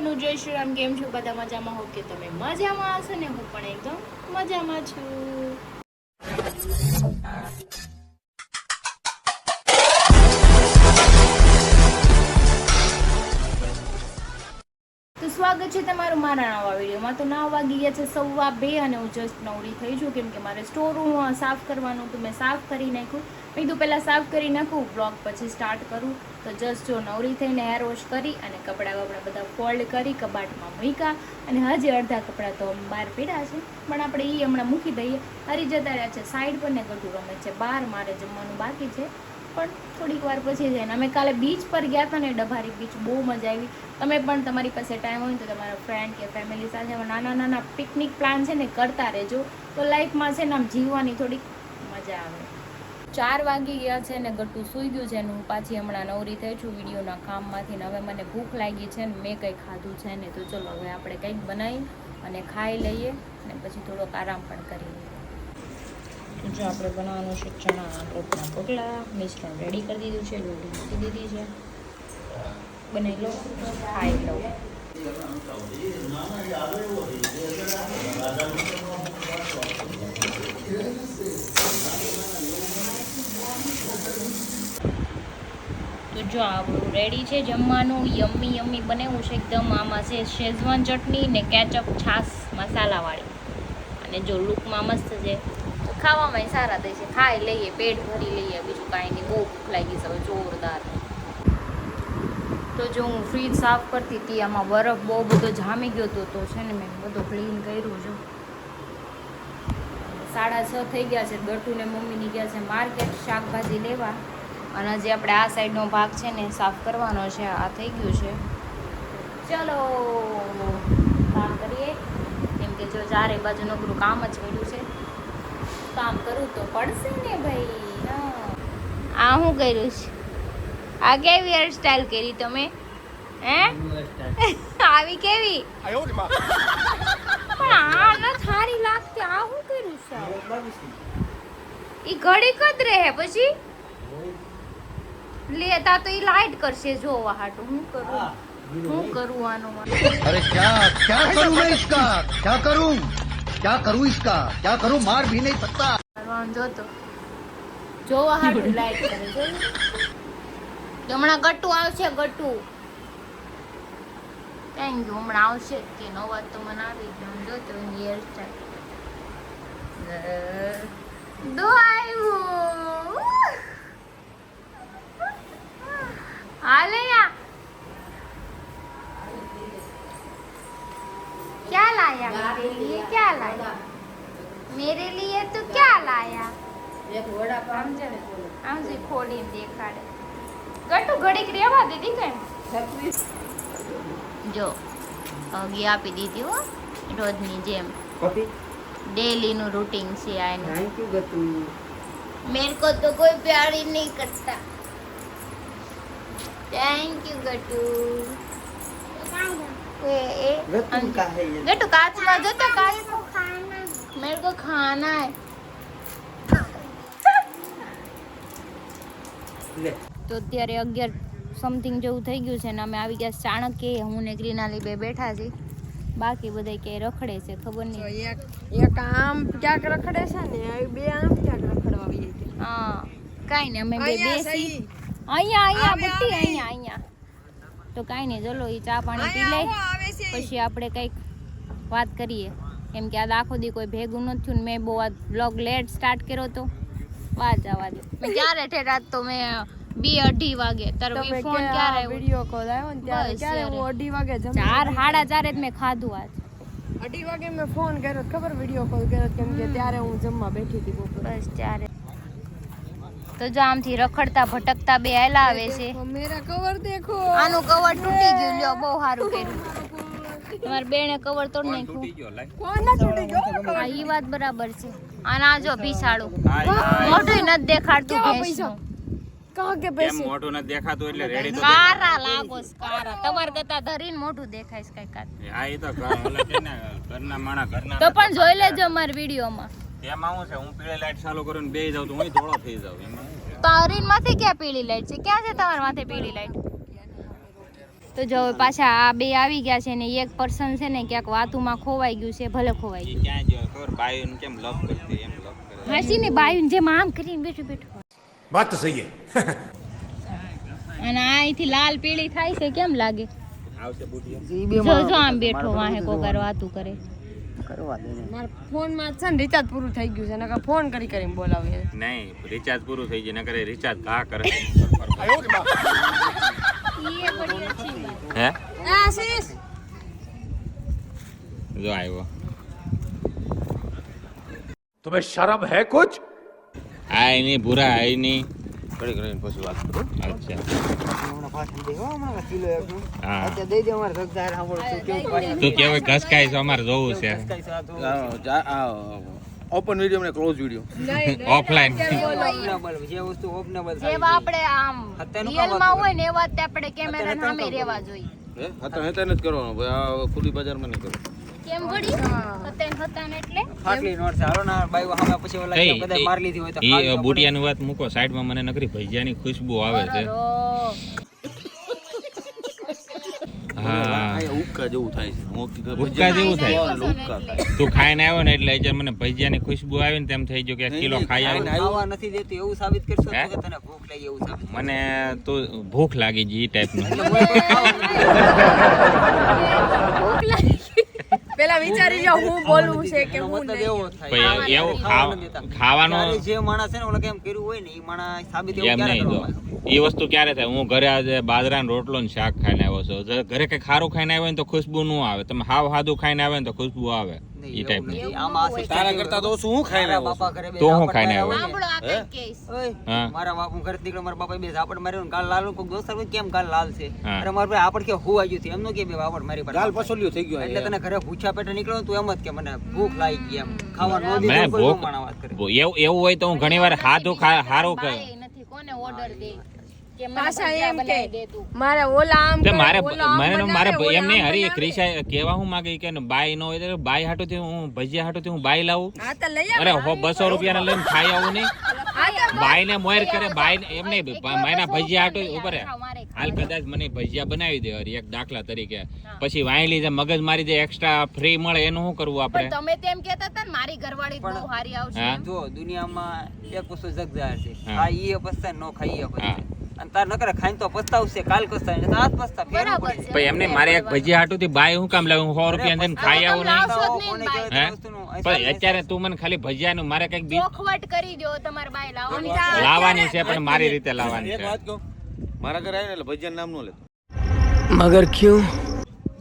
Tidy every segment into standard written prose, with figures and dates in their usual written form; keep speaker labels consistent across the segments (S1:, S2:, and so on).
S1: નું જય શ્રી રામ. કેમ છો બધા? મજામાં હો કે તમે મજામાં હશો ને? હું પણ એકદમ મજામાં છું. તો સ્વાગત છે તમારું મારા નવા વિડીયોમાં. તો 9 વાગી ગયા છે 2:15 અને હું જસ્ટ નવરી થઈ છું કેમ કે મારે સ્ટોર રૂમ સાફ કરવાનું હતું. મેં સાફ કરી નાખ્યું. મેં કીધું પહેલાં સાફ કરી નાખું, બ્લોગ પછી સ્ટાર્ટ કરું. તો જસ્ટ જો નવરી થઈને હેર વોશ કરી અને કપડાં બધા ફોલ્ડ કરી કબાટમાં મૂક્યા અને હજી અડધા કપડાં તો બહાર પડ્યા છે, પણ આપણે એ હમણાં મૂકી દઈએ. હરી જતા રહ્યા છે સાઈડ પર ને ગઢું રમે છે બહાર. મારે જમવાનું બાકી છે પણ થોડીક વાર પછી જાય ને. અમે કાલે બીચ પર ગયા હતા ને, ડભારી બીચ, બહુ મજા આવી. તમે પણ તમારી પાસે ટાઈમ હોય તો તમારા ફ્રેન્ડ કે ફેમિલી સાથે નાના પિકનિક પ્લાન છે ને કરતા રહેજો. તો લાઈફમાં છે ને આમ જીવવાની થોડીક મજા આવે. 4 વાગી ગયા છે ને ગટ્ટુ સૂઈ ગયું છે ને હું પાછી હમણાં નવરી થઈ છું વિડીયોના કામમાંથી ને. હવે મને ભૂખ લાગી છે ને મેં કંઈ ખાધું છે ને, તો ચલો હવે આપણે કંઈક બનાવી અને ખાઈ લઈએ અને પછી થોડોક આરામ પણ કરી લઈએ. જો આપણે બનાવવાનું છે ચણા લોટના પોટલા. મિશ્રણ રેડી કરી દીધું છે, લોટી મૂકી દીધી છે. બનાવી લો, ખાઈ લો. તો જો આપણું રેડી છે જમવાનું. યમ્મી યમ્મી બનાવ્યું છે એકદમ. આમાં છે શેઝવાન ચટણી ને કેચઅપ છાશ મસાલાવાળી. અને જો લુકમાં મસ્ત છે, ખાવામાં સારા થાય છે. ખાઈ લઈએ, પેટ ભરી લઈએ, બીજું કાંઈ નહીં. બહુ ભૂખ લાગી છે હવે જોરદાર. તો જો હું ફ્રીજ સાફ કરતી હતી, આમાં બરફ બહુ બધો જામી ગયો હતો, તો છે ને મેં બધું ક્લીન કર્યું છે. 6:30 થઈ ગયા છે. ગટ્ટુને મમ્મીની ગયા છે માર્કેટ શાકભાજી લેવા અને હજી આપણે આ સાઈડનો ભાગ છે ને સાફ કરવાનો છે. આ થઈ ગયું છે. ચલો કામ કરીએ કેમ કે જો ચારે બાજુ નકરું કામ જ કર્યું છે. કામ કરવું તો પડશે ને ભાઈ. આ શું કર્યું છે? આ કેવી હેરસ્ટાઈલ કરી તમે? હે આવી કેવી? પણ આ ન થારી લાગતી. આ શું કર્યું છે? ઈ ઘડી કદ રહે પછી લેતા તો ઈ લાઈટ કરશે જોવા હાટું. હું કરું આનું?
S2: अरे क्या करूं मैं इसका? क्या करूं इसका? क्या करूं? मार भी नहीं सकता.
S1: કરવાનું જોતો જોવા હાટું લાઈટ કરે. જોયું હમણાં ગટ્ટુ આવશે. Gattu thank you. હમણાં આવશે કે નો વાત તો મને આવી ગયો. જોતો હેર સ્ટાઈલ દો આવ્યું. हाल या क्या लाया? मेरे लिए क्या लाया? मेरे लिए तो क्या लाया? एक वड़ा पाव आम से खोली देखाड़े. गट्टू घડીક રેવા દીધી કે જો અગી આપી દીધી હો રોજની જેમ. डेली નું રૂટીન છે આ એનું. Thank you Gattu. मेरे को तो कोई प्यार ही नहीं करता. थैंक यू गट्टू. गट्टू कांच में जो तो कांच मेरे को खाना है. તો અત્યારે 11 સમથિંગ જેવું થઈ ગયું છે ને અમે આવી ગયા ચાણક્ય. હું ને ગ્રીનાલી બે બેઠા છે. બાકી બધા કે રખડે છે ખબર નહીં.
S3: એક આમ ક્યાંક રખડે છે ને બે આમ ક્યાંક રખડવા આવી છે.
S1: હા કાંઈ નહીં, અમે બે બેસી અહીંયા બુટ્ટી અહીંયા. તો કાંઈ નહીં, ચલો એ ચા પાણી પી લે પછી આપણે કંઈક વાત કરીએ. કેમ કે આજ આખો દી કોઈ ભેગું નથી થયું ને મેં બહુ આ બ્લોગ લેટ સ્ટાર્ટ કર્યો તો વાત જવા દે. મેં ક્યારે ઠેઠ તો મેં 2-2:30 વાગે તારો ફોન ક્યારે આવ્યો?
S3: વિડિયો કોલ આવ્યો ને ત્યારે ક્યારે હું 2:30 વાગે જમી
S1: 4-4:30 જ મેં ખાધું આજ.
S3: 2:30 વાગે મેં ફોન કર્યો ખબર, વિડિયો કોલ કર્યો કેમ કે ત્યારે હું જમવા બેઠી હતી બપોરે.
S1: બસ ત્યારે તો જો આમથી રખડતા ભટકતા બે આયલા આવે છે.
S3: મેરા કવર દેખો.
S1: આનું કવર તૂટી ગયું. લ્યો બહુ સારું કર્યું. તમારી બેને કવર તોડી નાખ્યું.
S3: કોના તૂટી ગયો?
S1: હા ઈ વાત બરાબર છે. આના જો ભીસાડું મોઢું નથી દેખાડતું ભેંસનું.
S3: કહો કે
S4: કેમ મોઢું નથી દેખાતું એટલે રેડી તો
S1: કારા લાગોસ કારા. તમાર કરતા ધરીને મોઢું દેખાય છે કઈ કાત.
S4: હા એ તો ઓલા કે ને ઘરના માણા ઘરના.
S1: તો પણ જોઈ લેજો અમાર વિડિયોમાં.
S4: એમાં હું છે હું પીળે લાઈટ ચાલુ કરું ને બેહી જાઉં તો હું ધોળો થઈ જાઉં. એમાં
S1: તારીન માથે ક્યાં પીળી લાઈટ છે? ક્યાં છે તમારા માથે પીળી લાઈટ? તો જો હવે પાછા આ બે આવી ગયા છે ને એક પર્સન છે ને ક્યાંક વાતુમાં ખોવાઈ ગયું છે, ભલે ખોવાઈ
S4: ઈ
S1: ગયું.
S4: ક્યાં ગયો ખબર બાયું કેમ લપ કરતી એમ લપ કરે.
S1: હાસી ને બાયું જેમ આમ કરીને બેઠું બેઠું.
S5: बात तो सही है.
S1: અને આ અહીંથી લાલ પીળી થાય છે, કેમ લાગે?
S4: આવશે બુઢિયા.
S1: જો જો આમ બેઠો વાહે કોકર વાતું કરે.
S3: મારા ફોનમાં છે ને રિચાર્જ પૂરું થઈ ગયું છે, નકર ફોન કરીને બોલાવીએ.
S4: નહીં રિચાર્જ પૂરું થઈ જાય ન કરે રિચાર્જ ઘા કરે.
S1: ઈ બડી અચ્છી વાત.
S4: હે
S3: આશીષ
S4: જો આવ્યો.
S5: तुम्हें शर्म है कुछ?
S4: આય નહીં ભૂરા આય નહીં.
S5: घड़ी घड़ी પછી વાત કરું.
S4: અચ્છા હા
S6: દઈ દે અમારે રગદાર સાંભળો તું કેવું પાછળ
S4: તું કેવું ઘસકાય છે અમારે જોવું છે
S5: ઓપન વિડિયો ને ક્લોઝ વિડિયો.
S4: ઓફલાઈન.
S6: ઓપનેબલ જે વસ્તુ ઓપનેબલ
S1: જેવા આપણે આમ રિયલમાં હોય ને એવા જ આપણે કેમેરા સામે રહેવા જોઈએ.
S5: હતા હેતા નથી કરવાનો ભાઈ, આ ખુલ્લી બજારમાં નહીં કરો.
S1: કેમ વળી હતા ને એટલે
S6: ફાટલી નોટ છે હાલો ના બાઈ સામે પછી ઓલા
S4: એય,
S6: કદાચ માર લીધી હોય તો
S4: ઈ બુટિયાની વાત મૂકો સાઈડમાં, મને નકરી ભજીયાની ખુશ્બુ આવે છે.
S1: ઓ,
S4: હા
S5: ઉક્કા જેવું થાય છે.
S4: ઉક્કા જેવું થાય.
S5: ઉક્કા થાય.
S4: તું ખાઈને આવ્યો ને એટલે આજે મને ભજીયાની ખુશ્બુ આવી ને તેમ થઈ ગયું કે એક કિલો ખાઈ આવ્યો.
S6: ખાવા નથી દેતું એવું સાબિત કરશો
S4: હે?
S6: તો કે તને ભૂખ લાગી એવું સાબિત
S4: મને તો ભૂખ લાગી ગઈ ઈ ટાઈપનું.
S1: ભૂખ લાગી.
S3: પેલા વિચારી લો હું બોલવું છે કે હું
S6: મતલબ
S3: નહીં.
S6: એવો થાય
S4: પછી એવું
S6: ખાવાનું નથી દેતા.
S4: ખાવાનું
S6: ત્યારે જે માણસ છે ને ઓલા કેમ કર્યું હોય ને ઈ માણસ સાબિત એવું
S4: એમ
S6: ક્યારે
S4: નહીં.
S6: કરવાનું?
S4: એ વસ્તુ ક્યારે થાય? હું ઘરે આજે બાજરાનો રોટલો ને શાક ખાઈને આવ્યો છું. જો ઘરે કઈ ખારું ખાઈને આવ્યો ને તો ખુશ્બુ ન આવે. તમે હાવ સાદું ખાઈને આવે ને તો ખુશ્બુ આવે.
S6: નહીં,
S4: ઈ
S6: એવું
S4: ટાઈપનું.
S6: નથી. આમાં આ system
S5: તારા
S6: એવી
S5: કરતા
S6: હોય.
S5: તો શું ખાઈને
S6: મારા
S5: આવ્યો
S6: બાપા ઘરે બે
S4: તો હું
S6: ઝાપટ
S4: ખાઈને
S6: માર્યા
S4: આવ્યો?
S6: હોય ને.
S1: સાંભળો આ કઈ કેસ.
S6: ઓય,
S4: હા.
S6: મારા બાપુ ઘરે નીકળ્યો, મારા બાપાએ બે ઝાપટ માર્યો ને ગાલ લાલ કોઈ દોસ્ત આવે કેમ ગાલ લાલ છે?
S4: હા.
S6: અરે મારા ભાઈ આપડ કે હું આવ્યું છે એમનો કે બે ઝાપટ મારી પર
S5: ગાલ પસોલ્યું થઈ ગયું.
S6: એટલે તને ઘરે ભૂખ્યા પેટે નીકળ્યો ને તું એમ જ કે મને ભૂખ લાગી ગઈ એમ ખાવા નો
S4: મેં
S6: દીધું કોઈ
S4: ભૂખ
S6: નો માણા વાત કરે.
S4: એવું હોય તો હું ઘણી વાર હારું
S1: બાએ નથી કોને ઓર્ડર દે કે મને
S3: પાછા
S1: ભજીયા
S3: એમ કે
S1: બનાવી દે તું.
S3: મારે ઓલા આમ
S4: તે
S3: કરે,
S4: મારે
S3: ઓલા આમ
S4: મારે
S3: બનાવે,
S4: મારે
S3: ઓલા
S4: એમ નહીં
S3: આમ
S4: હરી
S3: બનાવે.
S4: ક્રિશા કેવા હું માગે કે બાઈ ન હોય તો બાઈ હાટુથી હું ભજીયા હાટુથી હું બાઈ લાવું.
S3: હા તો લઈ
S4: અરે
S3: આવ.
S4: 200 રૂપિયાના લઈને ખાઈ આવું નહીં. બાઈ ને મોર કરે બાઈ એમ નહીં માયના ભજીયા હાટુ ઉપર
S1: મારે
S4: હાલ કદાચ મને ભજીયા બનાવી દે હરી એક દાખલા તરીકે, પછી વાયલી જે મગજ મારી જે એક્સ્ટ્રા ફ્રી મળે એનું શું કરવું આપણે?
S1: પણ તમે તેમ કહેતા હતા ને મારી ઘરવાળી બહુ સારી આવશે.
S4: હા
S6: જો દુનિયામાં એક વસ્તુ જગજાહેર છે,
S4: હા.
S6: આ ઈ પસ્તાય નો ખાઈ
S4: હા.
S6: પસ્તાય અને તાર નકરે ખાઈને તો પસ્તાવશે, કાલ પસ્તાય ને આજ પસ્તા ફેરવું
S1: બરાબર
S6: પડે.
S1: છે.
S4: પણ એમને મારે એક ભજીયા હાટુથી બાઈ હું કામ લાવું? 100 રૂપિયા દઈને ખાઈ આવું નહીં.
S1: લાવશો જ નહીં
S6: કોને
S1: ને
S6: કહેવાય
S4: હે?
S6: તે વસ્તુનું
S4: પણ અત્યારે તું મને ખાલી ભજીયાનું મારે કઈક
S1: ચોખવટ કરી દો તમારે બાય લાવવાની છે.
S4: લાવવાની છે પણ મારી રીતે લાવવાની
S5: એક
S4: છે.
S5: વાત કહું, મારા ઘરે આવીને એટલે ભજીયા નામ નો લેતો.
S6: મગર ક્યું?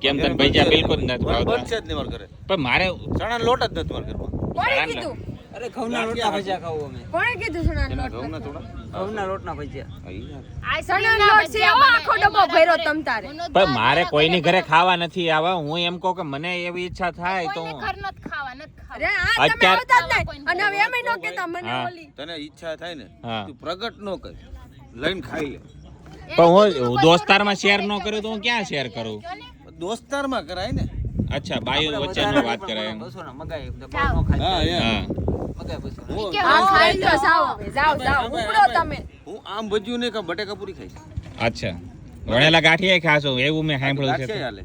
S4: કેમ તને ભજીયા બિલકુલ નથી ભાવતા?
S5: બનશે જ નહીં મારા ઘરે.
S4: પણ મારે
S5: ચણાનો લોટ જ નથી મારા ઘરમાં.
S3: કોણે કીધું?
S6: અરે ઘઉંના લોટના ભજીયા ખાવું અમે.
S3: કોણે કીધું સણા
S5: એના ઘઉંના થોડા.
S6: ઘઉંના લોટના ભજીયા.
S1: આઈસ્ક્રીમના
S3: સણા લોટ છે,
S1: ભજીયા
S3: એવો આખો
S1: બનાવીને
S3: ડબ્બો ભર્યો
S1: મારા
S3: તમ તારે.
S1: ઘરે.
S4: પણ મારે કોઈની ઘરે ખાવા નથી આવા. હું એમ કહું કે મને એવી ઈચ્છા થાય તો
S1: કોઈને ઘર નથી ખાવા, નથી ખાવા.
S3: અરે આ તમે
S4: અત્યારે-
S3: આવતા જ નહીં. અને હવે એમ નો કહેતા મને
S4: હા.
S3: ઓલી
S5: તને ઈચ્છા થાય ને
S4: હા.
S5: તું પ્રગટ નો કર, લઈને ખાઈ લે.
S4: પણ હું દોસ્તારમાં શેર ન કરું તો હું ક્યાં શેર કરું?
S5: દોસ્તારમાં કરાય ને.
S4: અચ્છા બાયું વચ્ચેનો વાત કરાય એમ.
S6: બસોના મગાય, તો બહુ નો ખાય.
S5: હા એમ.
S4: હા
S6: મગાય બસો.
S5: હું
S1: કે
S3: આ ખાઈ લો, જાઓ હવે, જાઓ જાઓ ઉપડો તમે.
S5: હું આમ ભજીયું નહીં કે બટેકા પૂરી ખાઈશ.
S4: અચ્છા વણેલા ગાંઠિયા ખાશો એવું મેં સાંભળ્યું છે.
S5: ગાંઠિયા હાલે.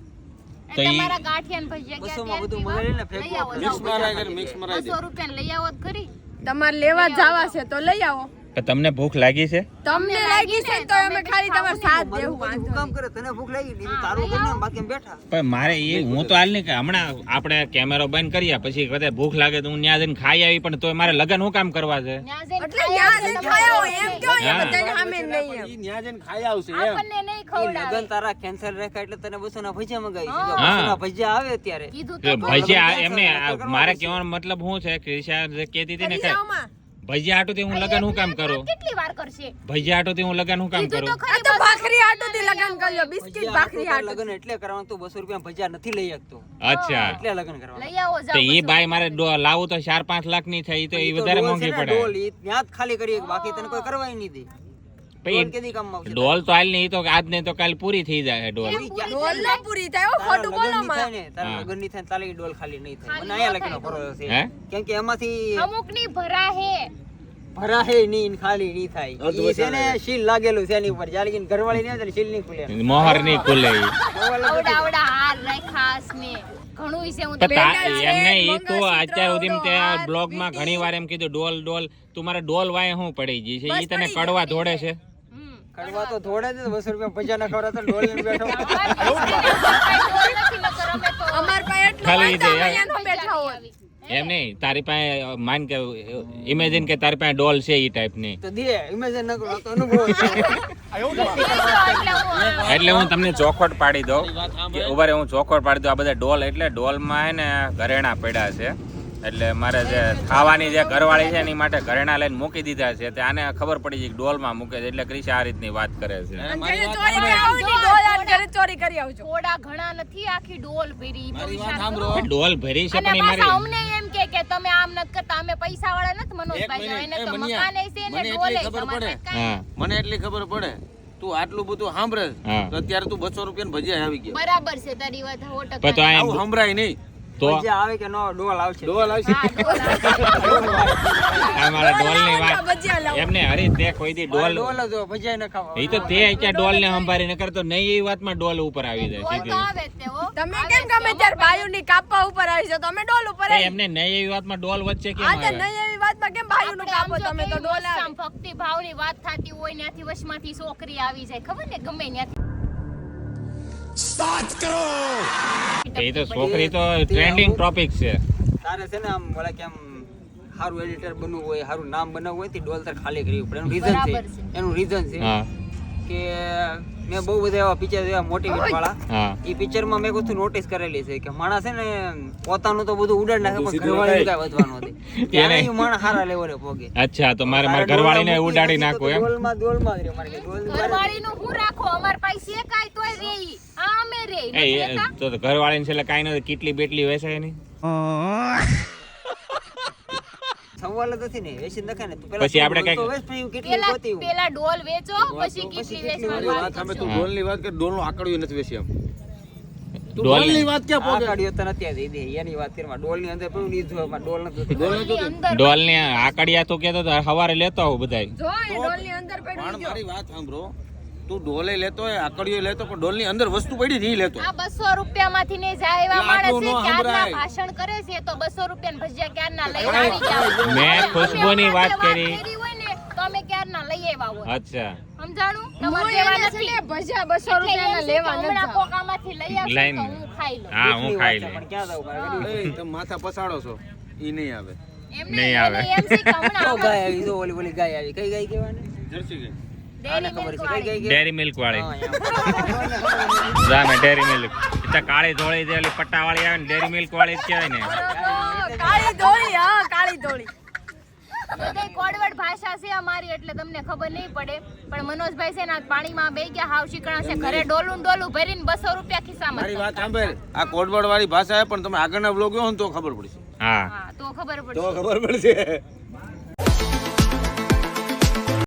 S4: તો ઈ
S1: તમારા ગાંઠિયા ને ભજીયા
S6: બસોમાં
S1: ક્યાં
S6: બધું મગાવી લઈને ફેંકવું
S1: લઈ આવો,
S6: આપણે.
S5: મિક્સ મરાય કે મિક્સ મરાય દે.
S1: 200 રૂપિયા લઈ આવો તો ખરી.
S3: તમારે લેવા જવા છે તો લઈ આવો.
S4: પણ તમને ભૂખ લાગી છે?
S3: તમને લાગી છે તો અમે ખાલી તમારે સાથ દેવું
S6: મારું
S3: વાંધો
S6: કામ કરે, તને ભૂખ લાગી દીધું તારું કરીને બાકી એમ બેઠા.
S4: પણ મારે એ હું તો હાલ નહીં કે હમણાં આપણે કેમેરો બંધ કરીએ પછી કદાચ ભૂખ લાગે તો હું ત્યાં જઈને ખાઈ આવી, પણ તોય મારે લગન શું કામ કરવા છે?
S1: ત્યાં જઈને
S3: એટલે ન્યા જઈને ખાયો એમ કયો એ
S4: હા.
S3: બધાને સામે નહીં એમ.
S5: ઈ ન્યા જઈને ખાઈ આવશે એમ.
S1: આપણને નહીં
S6: ઈ
S1: ખવડાવે.
S6: લગન તારા કેન્સલ રાખ્યા એટલે તને બસોના ભજીયા મગાવી
S1: હા.
S6: દીધા. બસોના ભજીયા આવે ત્યારે
S1: કીધું
S4: કે
S1: તો
S4: ભજીયા એમને મારે કહેવાનો મતલબ શું છે કે ઈશા જે કહેતી હતી ને કે
S3: કરિયાઓમાં.
S4: ભજીયા હાટુથી હું લગન શું કામ કરું?
S1: કેટલી વાર કરશે?
S4: ભજીયા હાટુથી હું લગન શું કામ
S1: કીધું તો
S4: કરું?
S3: આ
S1: ખરી
S3: તો
S1: બસ.
S3: ભાખરી આટુથી લગન કર્યો, બિસ્કિટ
S6: ભજીયા
S3: ભાખરી
S6: આટલું
S3: આટુ.
S6: લગન એટલે કરવાનું તું 200 રૂપિયા ભજીયા નથી લઈ શકતો
S4: અચ્છા
S6: એટલે લગન કરવાનું.
S1: લઈ આવો
S4: તો
S1: જાઓ
S4: એ
S1: 200
S4: બાઈ મારે લાવું તો 4-5 લાખ ની થઈ તો એ
S6: ઈ તો
S4: વધારે
S6: ડોલ
S4: મોંઘી
S6: છે ને,
S4: પડે.
S6: ડોલ ઈ ત્યાં જ ખાલી કરી બાકી તને કોઈ કરવાય નહીં દે.
S4: પછી
S6: ડોલ કેદી કામમાં આવશે?
S4: ડોલ તો હાલ નહીં તો આજ નહીં તો કાલ પૂરી થઈ જાય ડોલ.
S3: ડોલ ન પૂરી થાય હો,
S6: તારા
S3: ખોટું
S6: લગન
S3: બોલો
S6: નહીં થાય
S3: માં.
S6: ને, તારા
S4: હા.
S6: લગન નહીં થાય ને તારી ડોલ ખાલી નહીં થાય.
S1: ખાલી
S6: મને અહીંયા
S1: ન
S6: લગનનો
S1: થાય.
S6: ભરોસો છે.
S4: હે?
S6: કેમ કે એમાંથી
S1: અમુક ની ભરા હે
S6: ભરાય નહીં ને ખાલી નહીં થાય ઈ છે ને સીલ લાગેલું છે એની ઉપર જ્યારે કે ઘરવાળી ને સીલ નહીં ખુલે
S4: મોહર નહીં ખુલે ઈ.
S1: આવડા આવડા હાર રાખાસ ને ઘણું છે હું
S4: તો એમ નહીં ઈ તો અત્યાર સુધી તે બ્લોગ માં ઘણી વાર એમ કીધું ડોલ ડોલ તું મારે ડોલ વાય હું પડી ગઈ છે ઈ તને કડવા ધોડે છે
S6: કડવા તો થોડે જ 200 રૂપિયા પૈસા ના ખવડાવતા ડોલ લઈને બેઠો
S3: અમાર પાસે એટલું
S4: ખાલી
S3: હોય તો
S4: ઈ
S3: અમે
S4: દે.
S3: એનો બેઠા હોય
S4: એમ નહીં તારી પાસે માન કે ઇમેજિન કે તારી પાસે ડોલ છે ઈ ટાઈપ ની
S6: તો દે ઇમેજિન ન કરો તો અનુભવ છે
S4: એટલે હું તમને ચોખવટ પાડી દઉં કે ઉભા રહે હું ચોખવટ પાડી દઉં આ બધા ડોલ એટલે ડોલમાં હે ને ઘરેણા પડ્યા છે એટલે મારે જે ખાવાની જે ઘરવાળી છે એની માટે ઘરેણા લઈને મૂકી દીધા છે તે આને ખબર પડી છે કે ડોલમાં મૂકે છે એટલે ક્રિશ આ રીતની વાત કરે છે
S3: જેને ચોરી કરી આવડી ડોલ આન ઘરે ચોરી કરી આવજો
S1: થોડા ઘણા નથી આખી ડોલ ભરી
S5: મારી વાત સાંભળો.
S4: ડોલ ભરી છે
S1: અને
S4: પણ ઈ
S1: પાછા
S4: મારી
S1: અમને એમ કે તમે આમ નથી કરતા અમે પૈસા વાળા નથી મનોજભાઈ
S5: એક
S1: એને
S5: મિનિટ,
S1: તો
S5: એ મનિયા,
S1: મકાને છે ને
S5: મને
S1: ડોલે
S5: એટલી ખબર પડે.
S4: હા
S5: મને એટલી ખબર પડે તું આટલું બધું સાંભળે
S4: હા.
S5: તો અત્યારે તું 200 રૂપિયા ભજીયા આવી ગયા
S1: બરાબર છે તારી વાત 100%.
S4: પણ તો આ
S5: આવું સંભળાય નહીં
S4: તો
S6: પૈસા આવે કે નો ડોલ આવશે
S5: ડોલ આવશે
S1: હા, ડોલ.
S4: આ મારા ડોલ ની વાત
S3: ભજીયા લાવો.
S4: એમને હરી તે કોઈ દી ડોલ
S6: ડોલ જ હોય, ભજીયા ન ખાવા
S4: ઈ તો તે અત્યારે ડોલ ને સંભાળી ન કરતો નહીં એવી વાતમાં ડોલ ઉપર આવી જાય
S1: ડોલ તો
S4: સીધી
S1: આવે જ તે હો.
S3: તમે કેમ ગમે ત્યારે ભાઈઓની કાપા ઉપર આવી છો તમે ડોલ ઉપર
S4: એ
S3: આવી
S4: એમને નહીં એવી વાતમાં ડોલ વચ્ચે કેમ
S3: આ તો
S4: આવે
S3: નહીં એવી વાતમાં કેમ ભાઈઓનું
S1: આપણે આમ
S3: કાપો
S1: જો
S3: તમે તો
S1: કેવી
S3: ડોલ
S1: મસ્ત
S3: આવે
S1: આમ ભક્તિ ભાવની વાત થતી હોય ત્યાંથી વશમાંથી છોકરી આવી જાય ખબર ને ગમે ત્યાંથી
S4: એ તો છોકરી તો ટ્રેન્ડિંગ ટોપિક છે
S6: તારે છે ને આમ ઓલા કે આમ સારું એડિટર બનવું હોય સારું નામ બનાવવું હોય તો ડોલ તાર ખાલી કરવી પડે એનું રીઝન
S1: બરાબર
S6: છે
S1: છે.
S6: એનું રીઝન છે
S4: હા
S6: કે મેં બહુ બધા એવા પિક્ચર જોયા મોટિવેટ વાળા
S4: હા
S6: એ પિક્ચરમાં મેં એક વસ્તુ નોટિસ કરેલી છે કે માણસ છે ને પોતાનું તો બધું ઉડાડ નાખે પણ ઘરવાળીનું કાંઈ વધવાનું નથી ત્યારે ઈ માણસ સારા લેવલે પોગે
S4: અચ્છા તો મારે મારા ઘરવાળીને ઉડાડી નાખો એમ
S6: ડોલમાં જ રહે મારે કે ડોલ
S1: ઘરવાળીનું હું રાખો અમાર પાસે એકાય તોય રે ઈ. આ અમે રે
S4: એ
S1: નથી રહેતા?
S4: તો ઘરવાળીને છેલ્લે કાંઈ નથી કેટલી બેટલી વેચાય નહીં
S6: સવાલ જ નથી ને વેચી જ નખાય ને તું
S4: પછી આપણે
S6: ડોલ તો
S4: કંઈક-
S6: વેચ પછી કેટલી
S1: પેલા
S6: ગોતી હું.
S1: પેલા ડોલ વેચો પછી કેટલી
S5: મારી
S1: વેચવાની
S5: વાત સાંભળે તું ડોલની વાત કર ડોલનું આકડ્યું નથી વેચી એમ તું
S4: ડોલ-
S5: ડોલની વાત ક્યાં
S6: આ
S5: પોગે
S6: કાઢ્યો તો નથી આ દે એની વાત કરી ડોલની અંદર પેલું લીધું એમાં ડોલ નથી
S5: ડોલ નથી
S1: ડોલની અંદર
S4: ડોલ ને આકડિયા તો કેતો તો હવારે લેતો આવું બધાય
S3: જો એ ડોલની અંદર પડ્યું
S5: પણ મારી વાત સાંભળો તું ડોલે લેતો હોય આકડીઓ લેતો પણ ડોલની અંદર વસ્તુ પડી છે ઈ લેતો
S1: આ 200 રૂપિયામાંથી ને જાય એવા
S5: એટલે
S1: માણસ
S5: આટલું
S1: છે
S5: ન
S1: ક્યારના
S5: સંભળાય.
S1: ભાષણ કરે છે તો 200 રૂપિયાના ભજીયા ક્યારના લઈ આવી ગયા
S4: મેં ખુશ્બુની વાત કરી.
S1: હોય ને તો અમે ક્યારના લઈ આવ્યા હોય
S4: અચ્છા
S1: સમજાણું
S3: હું
S1: તમારે લેવા
S3: એને છે
S1: નથી
S3: ને ભજીયા 200 રૂપિયાના લેવા નથી
S1: હમણાં
S3: જવા.
S1: કોકામાંથી લઈ આવશે
S4: લઈને.
S1: તો હું ખાઈ લઉં
S4: હા હું ખાઈ
S6: પણ
S4: લઈ
S6: ક્યાં જવું મારે
S5: એ તમે માથા પસાડો છો ઈ નહીં આવે
S1: એમને
S4: નહીં આવે.
S1: એને એમ છે કે હમણાં
S6: તો ગાય આવી જો ઓલી ઓલી ગાય આવી કઈ ગાય કહેવાય
S5: જર્સી ગઈ
S6: આને
S1: ડેરી
S6: ખબર
S1: મિલ્ક
S6: છે કઈ ગાય કહેવાય?
S4: ડેરી મિલ્ક વાળી
S6: હા, એમ.
S4: જા મેં ડેરી મિલ્ક કાળી ધોળી જે ઓલી પટ્ટા વાળી આવે ને ડેરી મિલ્ક વાળી જ કહેવાય ને
S3: કાળી ધોળી હા કાળી ધોળી
S1: બધાય કોડવડ ભાષા છે અમારી એટલે તમને ખબર નહીં પડે પણ મનોજભાઈ છે ને આ પાણીમાં બેહી ગયા હાવ શીકણા છે ઘરે ડોલું ને ડોલું ભરીને 200 રૂપિયા ખિસ્સામાં
S5: મારી વાત સાંભળ આ કોડવડ વાળી ભાષા છે પણ તમે આગળના બ્લોગ જોવો ને તો ખબર પડશે
S4: હા
S1: હા તો ખબર
S5: તો
S1: પડશે
S5: ખબર પડશે